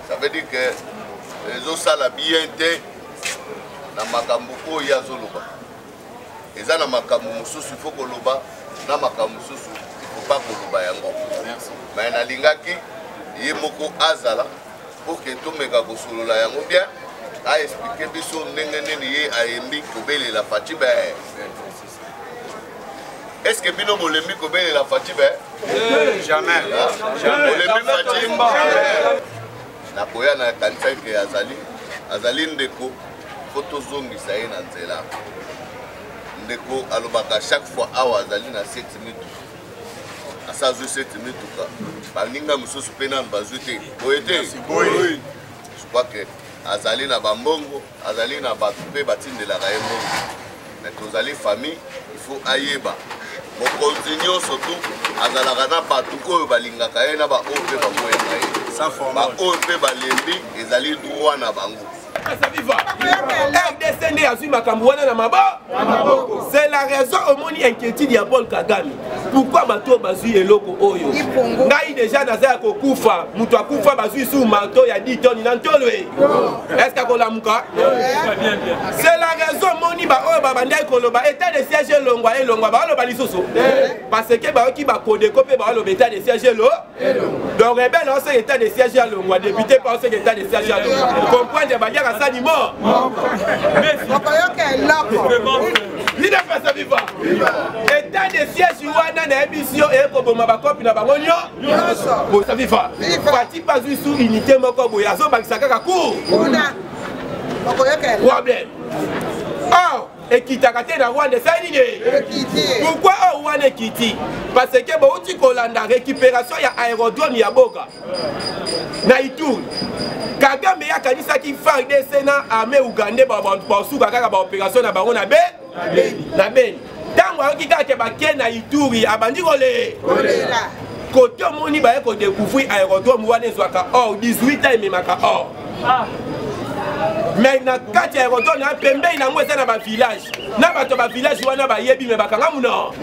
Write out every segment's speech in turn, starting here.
Ça veut dire que les autres salles bien été na makambo oyo azoloba. Eza na makambo mususu il faut koloba na makambo mususu il faut pas koloba yango. Merci. Mais na lingaki ye moko azala pour que tout meka kosolola yango bien a expliquer biso ndenge nini ye ayembi kobelela Fatibe. Est-ce que bino bolembi kobelela Fatibe? Jamais. Bolembi Fatibe. Na koya na kanisa ke azali ndeko photo zongisa ye na nzela. Ndeko alobaka chaque fois awa azali na 7 minutes. Asa zo 7 minutes ka. Baninga mususu pena mbazute. Boyete. Oui. Je crois que azali na bambongo, azali na batu pe batindela ka ye mbongo. Mais tozali famille, il faut ayeba. Mokonzi nyonso tu azalaka na batu oyo balingaka ye na ba oyo pe bamoyaka ye. Sans forme. Ba oyo pe balembi ezali droit na bango. C'est la raison au monde inquiétude ya Paul Kagame. Pourquoi bato bazui eloko oyo? Ngai déjà naza ko kufa, mutu akufa bazui sous marteau ya 10 tonnes nantolwe. Est-ce que kolamuka? C'est la raison moni ba oyo babandai koloba état de siège longwa elongwa ba loba lisusu. Parce que ba ki ba code copé ba loba état de siège lo. Donc rebelle on sait état de siège longwa député pas sait état de siège longwa. Comprendre ba ya ça ni mort. État de siège wana na émission et koboma ba copie na bango nyo. Bon ça viva. Parti pas sous unité moko boya zo bakisaka ka cour. Problème. Oh, ekitaka te na Rwanda sali ne. Pourquoi au Rwanda ekiti? Parce que ba uti kolanda récupération ya aérodrome ya Boka. Na Ituri. Kagame ya kanisa ki FARDC na armée Ougandais ba suka kaka ba opération na bango na Beni. Tango ayoki kaka ba ke na Ituri abandi kole. Côté moni ba ko découvrir aérodrome wana ezwaka or 18 ans ememaka or. Mais na kati ya aérodrome na pembe na ngwesa na ba village. Na bato ba village wana ba yebi me bakanga muno.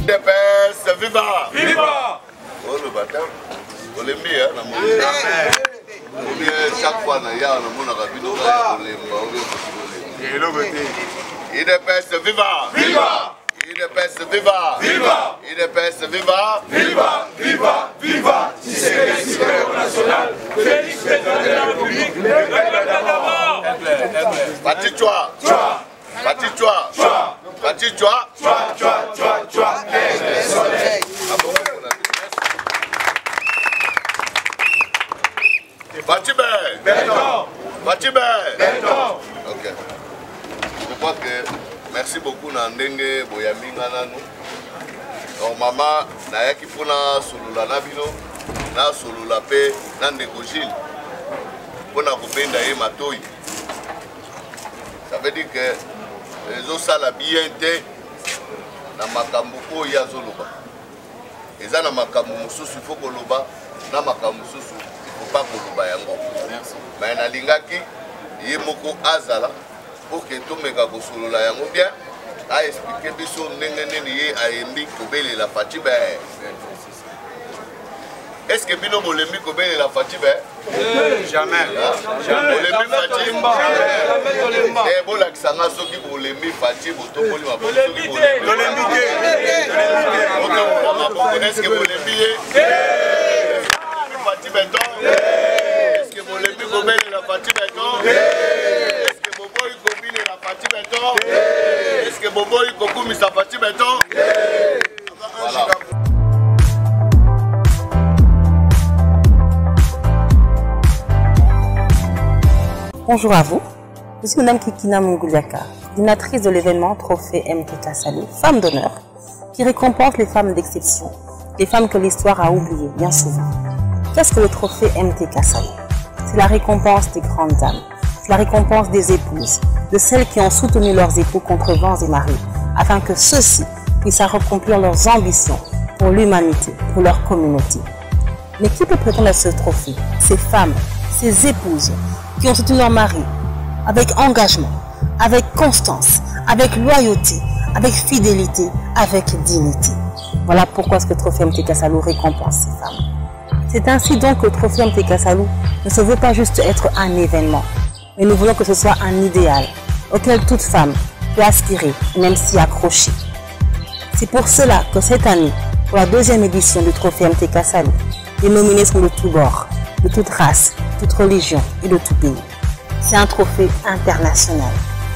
DPS, viva! Viva! Oh le bâtard, on l'aime bien, la monnaie. Chaque fois, il y a un monde à rapide, IDPS, viva! Viva! IDPS, viva! Viva! IDPS, viva! Viva! Viva! Viva! Si c'est le système national, Félix président de la République, le Pati Chua! Pati Chua! Pati Chua! Fatibe! Fatibe! Ok. Je crois que merci beaucoup Nandenge Boyaminga Nanu. Normalement, Nayaki Puna Solula Nabino, Na Solula Pe, Nandeko Gilles. Pona Kupenda et Matoi. Ça veut dire que les autres salles bien été na makambo oyo azoloba. Eza na makambo mususu il faut koloba na makambo mususu il faut pas koloba yango. Merci. Mais na lingaki ye moko azala pour que tout meka kosolola yango bien a expliquer biso ndenge nini ye ayembi kobelela Fatibe. Est-ce que bino bolembi kobelela Fatibe? Jamais. Bolembi Fatibe. Eh bon l'accent soki bolembi Fatibe otokoli ma bolembi. Est-ce que bolembi Fatibe ton? Est-ce que bolembi kobelela Fatibe ton? Est-ce que boboyi kobelela Fatibe ton? Est-ce que boboyi kokumisa Fatibe ton? Voilà. Bonjour à vous, je suis Mme Kikina Mungouliaka, coordinatrice de l'événement Trophée MTK Salé, femme d'honneur, qui récompense les femmes d'exception, les femmes que l'histoire a oubliées bien souvent. Qu'est-ce que le Trophée MTK Salé? C'est la récompense des grandes dames, c'est la récompense des épouses, de celles qui ont soutenu leurs époux contre vents et marées, afin que ceux-ci puissent accomplir leurs ambitions pour l'humanité, pour leur communauté. Mais qui peut prétendre à ce trophée? Ces femmes, ces épouses qui ont soutenu leur mari avec engagement, avec constance, avec loyauté, avec fidélité, avec dignité. Voilà pourquoi ce trophée MTK Salou récompense ces femmes. C'est ainsi donc que le trophée MTK Salou ne se veut pas juste être un événement, mais nous voulons que ce soit un idéal auquel toute femme peut aspirer, même s'y accrocher. C'est pour cela que cette année, pour la 2e édition du trophée MTK Salou, les nominés sont de tous bords, de toute race, de toute religion et de tout pays. C'est un trophée international.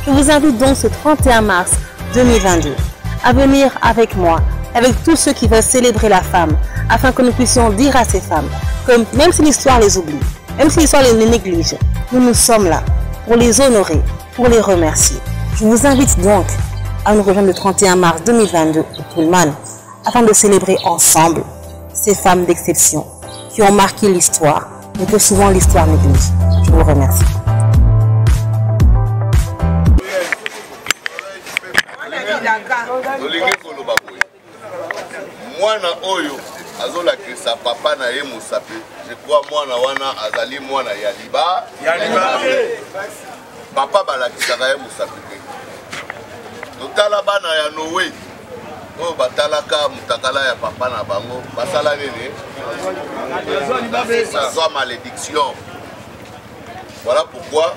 Je vous invite donc ce 31 mars 2022 à venir avec moi, avec tous ceux qui veulent célébrer la femme, afin que nous puissions dire à ces femmes que même si l'histoire les oublie, même si l'histoire les néglige, nous sommes là pour les honorer, pour les remercier. Je vous invite donc à nous rejoindre le 31 mars 2022 au Pullman, afin de célébrer ensemble ces femmes d'exception qui ont marqué l'histoire, mais que souvent l'histoire néglige. Je vous remercie. Mwana oyo azolakisa papa na ye Musape, je crois mwana wana azali mwana ya liba papa balakisaka ye Musape te. Totala bana ya Noé oyo batalaka mutakala ya papa na bango basala nini bazwa malédiction. Voilà pourquoi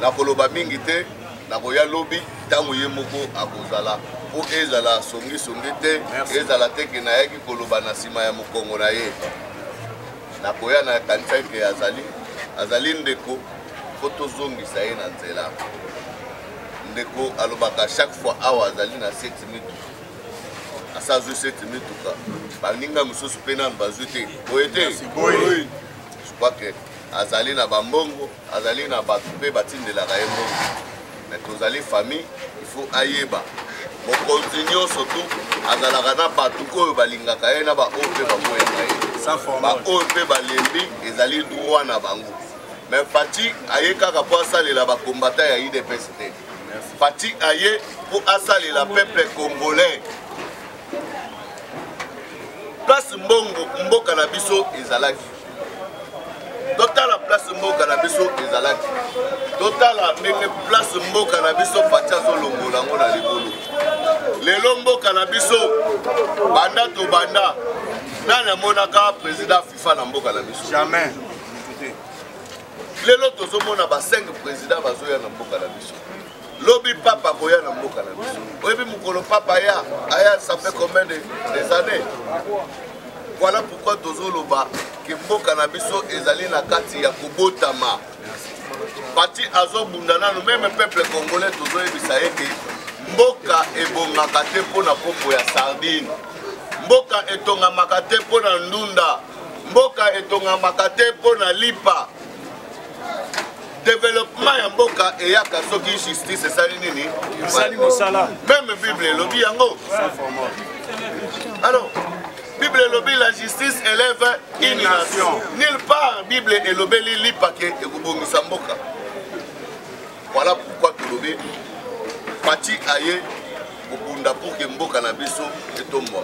nakoloba mingi te nakoya lobi tango ye moko akozala po ezala songi te ezala te ke nayaki koloba na nsima ya mokongo na ye nakoya na kanisa ke azali ndeko po tozongisa ye na nzela. Ndeko alobaka chaque fois awa azali na 7 minutes asa azwi 7 minutes baninga mosusu mpe nanu bazwi te boye te. Je crois que azali na bambongo azali na bato mpe batindelaka ye mbongo. Mais tozali famille, il faut ayeba. Mokonzi nyonso tu azalaka na bato oyo balingaka ye na ba oyo mpe bamoyenga ye. Ba oyo mpe balembi ezali droit na bango. Mais Fati aye kaka po asalela bakombata ya UDPS te. Fati aye po asalela peuple congolais. Place mbongo mboka na biso ezalaki. Total la place mboka na biso ezalaki. Total la ndenge place mboka na biso Fati azolongola ngo na libolo. Lelo mboka na biso banda to banda nani amonaka président FIFA na mboka na biso? Jamais. Lelo tozomona ba 5 présidents bazoya na mboka na biso. Lobi papa koya na mboka na biso. Oyebi mukolo papa aya ça fait combien des années? Voilà pourquoi tozoloba ke mboka na biso ezali na kati ya kobotama. Fati azobunda nanu même peuple congolais tozoyebisa ete mboka ebongaka te mpona pombo ya sardine. Mboka etongamaka te mpona ndunda. Mboka etongamaka te mpona lipa. Développement ya mboka eyaka soki justice esali nini? Esali mosala. Même Bible elobi yango. Alors Bible elobi la justice élève une nation. Nulle part Bible elobeli lipa ke ekobongisa mboka. Voilà pourquoi tulobi Fati aye kobunda pour que mboka na biso etomba.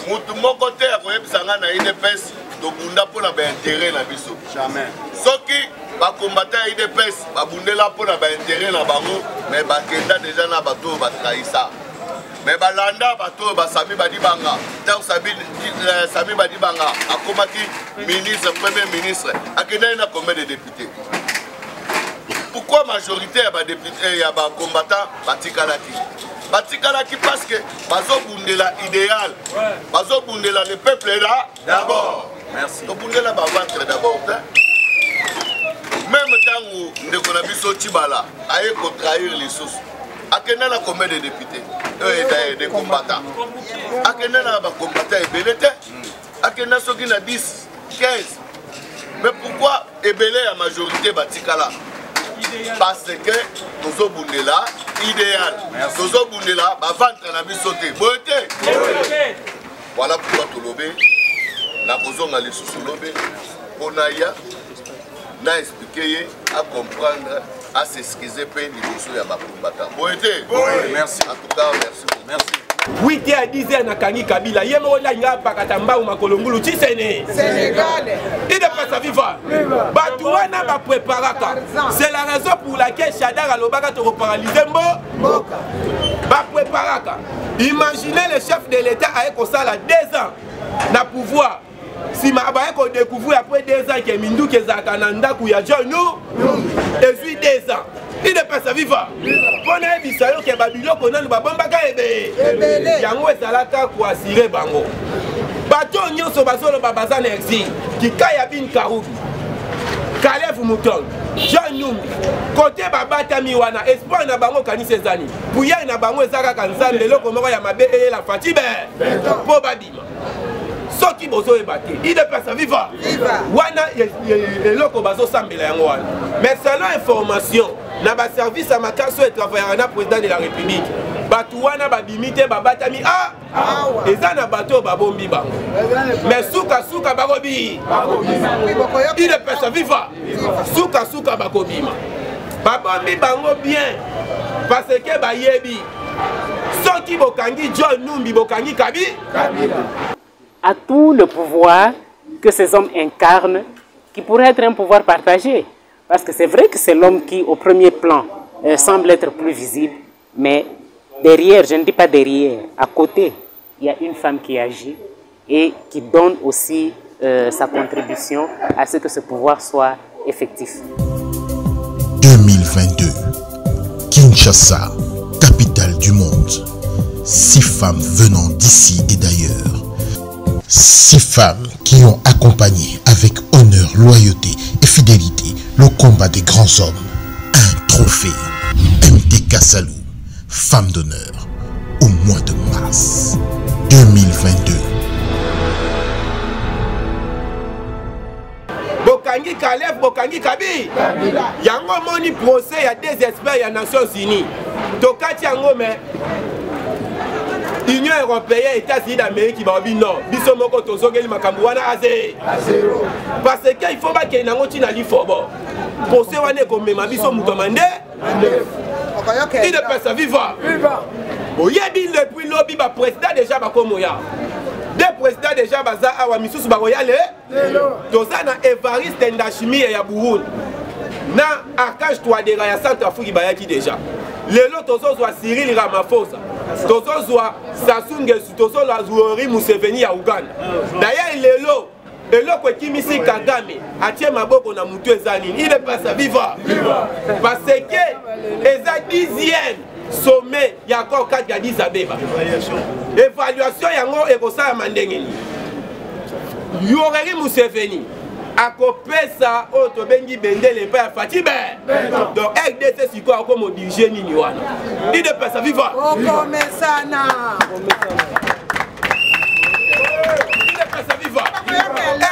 Mutu moko te akoyebisa nga na UDPS tobunda mpona baintérêt na biso. Jamais. Soki bakombata ya UDPS babundela mpona baintérêt na bango mais bakenda déjà na bato oyo batrahisa. Mais balanda bato basami badibanga tant Sami Badibanga akomaki ministre, premier ministre, akendaki na combien de députés? Pourquoi majorité ya ba députés ya ba combattants batikalaki? Batikalaki parce que bazobundela idéal, bazobundela le peuple là d'abord. Merci. Tobundela ba ventre d'abord. Même tango ndeko na biso Tibala aye ko trahir les sources. Akenda na combien de députés? Des combattants. Akenda na ba combattants ebelete. Akenda soki na 10, 15. Mais pourquoi ebele la majorité batikala? Parce que tozo bundela idéal. Tozo bundela ba ventre na biso te. Boyete. Voilà pourquoi tolobé na kozonga les sous lobé onaya na expliquer à comprendre à s'excuser pour les choses à ma combattant. Merci. En tout cas, merci. Merci. 8h à 10h na kangi Kabila yemo la nga pakata mbau makolongulu Tshisene Sénégal il ne passe viva Batouana ba préparaka c'est la raison pour laquelle Chadar alobaka to paralyser mboka ba préparaka imaginez le chef de l'état a ekosala 2 ans na pouvoir si ma ba ko découvrir après 2 ans que Mindu kezaka na ndaku ya John et puis 2 ans il ne passe viva pona bisayo ke babiloko nanu babombaka ebe yango ezalaka ko assurer bango bato nyonso bazolo babaza na exil kikaya bin karubi Kalef Mouton Jean Numbi côté babatami wana espoir na bango kanisa ezani puya na bango ezaka kanzambe loko moko ya mabe la fatibe po babima soki bozo ebate il ne passe viva wana eloko bazo sambela yango wana mais selon information na ba service à makaso et travailler na président de la République batu wana babimite babatami eza na bato babombi bango mais suka bakobi il ne passe viva suka bakobima babombi bango bien parce que bayebi soki bokangi John Numbi bokangi Kabila à tout le pouvoir que ces hommes incarnent, qui pourrait être un pouvoir partagé. Parce que c'est vrai que c'est l'homme qui, au premier plan, semble être plus visible, mais derrière, je ne dis pas derrière, à côté, il y a une femme qui agit et qui donne aussi sa contribution à ce que ce pouvoir soit effectif. 2022, Kinshasa, capitale du monde. 6 femmes venant d'ici et d'ailleurs. 6 femmes qui ont accompagné avec honneur, loyauté et fidélité le combat des grands hommes. Un trophée. MTK Salou, femme d'honneur, au mois de mars 2022. Bokangi Kalef, Bokangi Kabila. Yango moni procès, il y a des experts, il y a Nations Unies. Tokati yango mais Union européenne, États-Unis d'Amérique qui va au nord. Biso moko tozongeli makambo wana azé. Parce qu'il faut pas qu'il y ait un autre qui fobo. Pour ce wane ko mema biso mutomande. Il ne peut pas vivre. Oyebi depuis lobby ba président déjà ba komoya. Des présidents déjà baza awa misusu ba royale. Toza na Evariste Ndashimi ya Burundi. Na Archange Touadéra ya Centrafrique bayaki déjà. Lelo tozozwa Cyril Ramaphosa. Tozozwa Sassou Nguesso, tozozwa Yoweri Museveni ya Uganda. D'ailleurs lelo eloko ekimisi Kagame atie maboko na mutu ezali. Il ne passe vivre. Parce que eza 10e sommet ya encore 4 ya Addis Abeba. Évaluation yango ekosala mandengeni. Yoweri Museveni akopesa oto bengi bendele pa Fatibe. Donc RDC siko akomo dirige nini wana. Il ne passe vivre. Okomesana.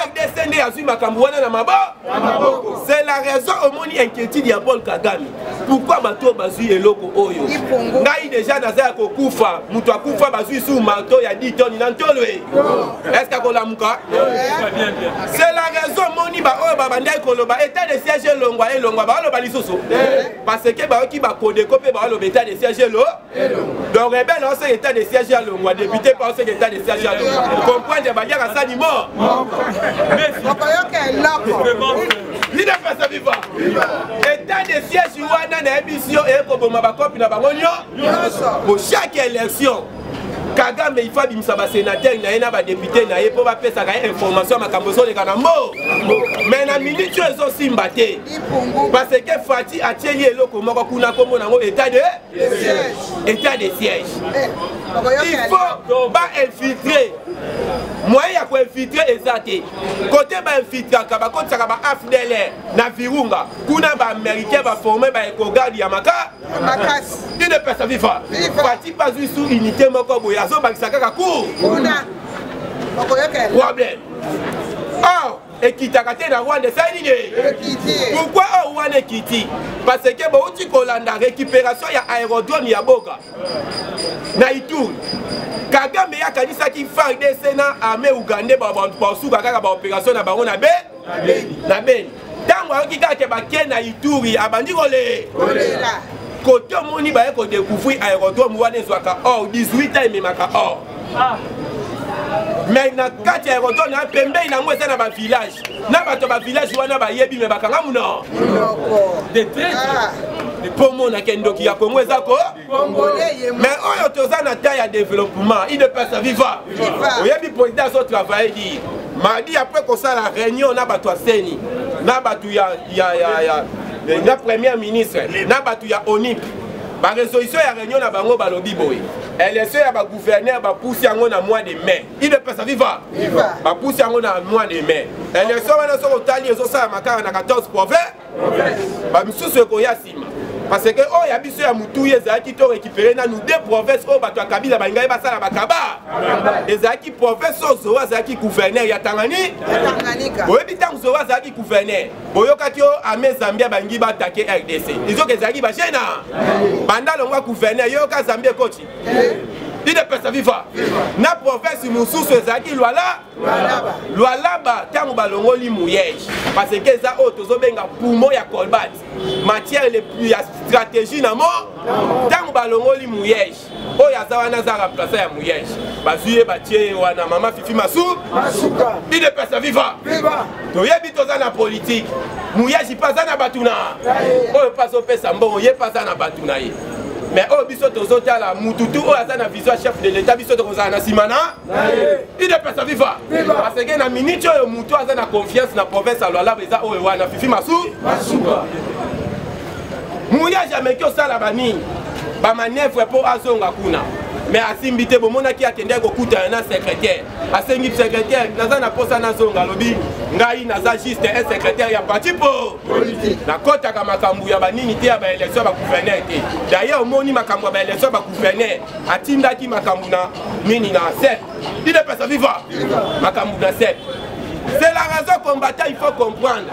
RDC a suivi Makambuana na Mabo. C'est la raison au monde inquiétude de Paul Kagame. Pourquoi Mato Bazui et Loko Oyo? Naï déjà Nazaya Kokufa, Moutoua Koufa Bazui sous Mato, il y a 10 tonnes, il a est-ce qu'il y a Mouka? C'est la raison Moni Ba Oyo Babandai Koloba, état de siège Longwa et Longwa Ba Loba Lisoso. Parce que Ba Oki Ba Kode Kope Ba Loba état de siège Lo. Donc rebelle on sait état de siège à Longwa, député par ce état de siège à Longwa. Comprendre Badia à Sanimo. Il ne peut pas vivre. État de siège wana na émission et pour ma copie na bangonyo. Pour chaque élection, Kagame il faut bimisa ba sénateur na ba député na pour ba pesa ka information makamboso le kanambo. Mais na minute zo simbate. Parce que Fati a tieli eloko moko kuna kombo nango état de siège. État de siège. Il faut ba infiltrer. Moi il y a quoi infiltrer exacté. Côté ba infiltrer ka ba kota ka ba AFDL na Virunga. Kuna ba américain ba former ba EcoGuard ya maka. Il ne peut pas vivre. Fati pas sous unité moko boya zo ba kisaka ka cour. Problème. Oh, et qui t'a gâté dans Rwanda, ça y est. Pourquoi Rwanda Kiti? Parce que bon, tu collandes la récupération, il y a aérodrome, il y a Boga. Naïtou. Kagame ya kanisa qui fait des sénats armés ougandais pour sous kaka ba opération na bango na Ben. Tango ki ka ke ba ken na Ituri abandi kolé. côté moni ba ko découvrir aérodrome wana ezwaka or 18 ans memaka or mais na kati aérodrome na pembe na ngo eza na ba village ba village wana ba yebi me bakanga muno de très pour mon akendoki ya Congo ezako mais oyo toza na taille ya développement il ne peut pas vivre oyebi président so travailler dit mardi après qu'on ça la réunion na batu aseni na batu ya na premier ministre na batu ya ONIP ba résolution ya réunion na bango balobi boy élection ya ba gouverneur ba pousser yango na mois de mai il ne peut pas vivre ba pousser yango na mois de mai élection wana so otali ezo sa makara na 14 provinces ba misusu ko ya sima parce que oh ya biso ya mutu ezaki to récupérer na nous deux provinces oh bato ya Kabila bangai basala bakaba ezaki province ozo azaki gouverneur ya Tanganyika oyebi tango zo azaki gouverneur boyokaki o ame Zambia bangi batake RDC izo kezaki ba jena banda longwa gouverneur yoka Zambia kochi il ne peut pas vivre na province mususu ezaki Lualaba tango balongoli mouillage parce que ça otozo benga poumon ya colbat matière les plus ya stratégie na mo tango balongoli mouillage oya za wana za remplacer ya mouillage bazuye batie wana mama Fifi Masuka il ne peut pas vivre to yebi toza na politique mouillage pas na batuna oyo paso pesa mbongo ye pas na batuna ye mais oh biso tozota la mututu oh azana vision chef de l'état biso tokozana na simana il ne peut pas vivre parce que na minute yo mutu azana confiance na province à Lualaba eza oh wana Fifi Masuka mouya jamais que ça la bani ba manœuvre pour azonga kuna mais asimbi te bomona ki akende ko kuta na secrétaire asengi secrétaire naza na posa na zonga lobi ngai naza juste un secrétaire ya parti politique na kota ka makambu ya banini te ya ba élection ba gouverneur te d'ailleurs moni makambu ba élection ba gouverneur atinda ki makambu na nini na 7 il ne peut pas vivre makambu na 7 c'est la raison combattant il faut comprendre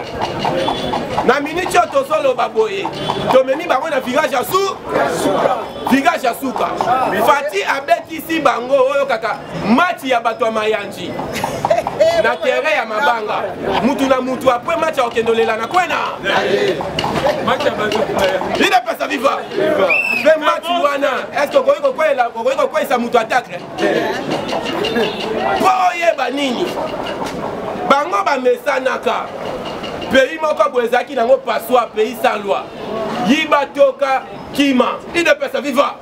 na minute to solo baboye to meni bango na village ya Suka Fati abeti si bango oyo kaka match ya bato mayanji na terrain ya mabanga mutu na mutu après match ya okendolela na kwena match ya bato il ne peut pas vivre le match wana est-ce que koiko kwesa mutu attaque oye banini bango ba mesanaka pays moko boezaki nango passoir pays sans loi yiba toka kima il ne peut pas vivre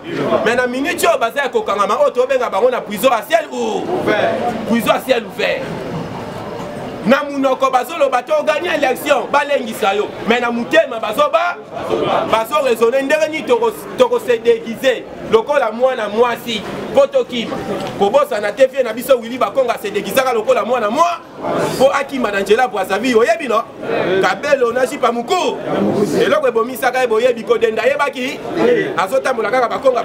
mais na minute yo baza kokangama o to benga bango na prison à ciel ouvert na munoko bazolo bato gagner élection balengisa yo mais na mutema bazo raisonner ndenge ni toko se déguiser lokola mwana mwasi poto kima kobosa na tefie na biso Willy Bakonga se déguisaka lokola mwana po akima na Njela Brazzaville oyebi no kabelo na jipa muku eloko ebomisaka eboyebi ko denda yebaki azotambola kaka Bakonga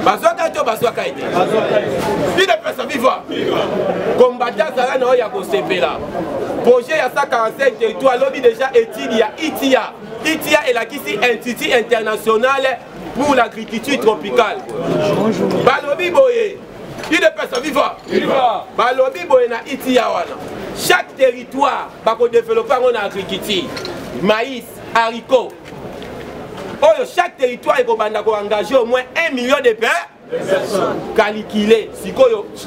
bazwaka to bazwaka ete il ne peut pas vivre combattant sala na oya ko sepela projet ya 145 territoire lobi déjà étude ya ITIA et la Kisi Institut International pour l'agriculture tropicale. Balobi boye, il ne peut pas vivre. Balobi boye na ITIA wana. Chaque territoire va développer en agriculture, maïs, haricots. Chaque territoire va engager au moins 1 million de personnes. Calculé, si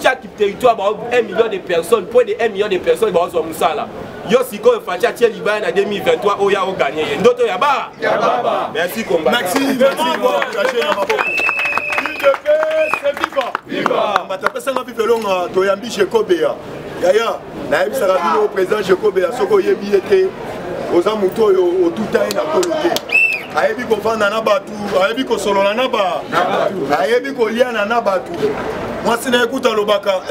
chaque territoire va 1 million de personnes, pour de 1 million de personnes, va avoir ça. Yo siko facha tie libana na 2023 oya o gagner ndoto ya ba merci combat merci caché na maboko il de paix c'est viva matapesa na bivelonga to yambi Jekobea yaya na yebisa ka bino président Jekobea soko yebi ete oza muto oyo otuta na kolote ayebi ko vanda na batu ayebi ko solola na ba ayebi ko liana na batu mwasi na ekuta lobaka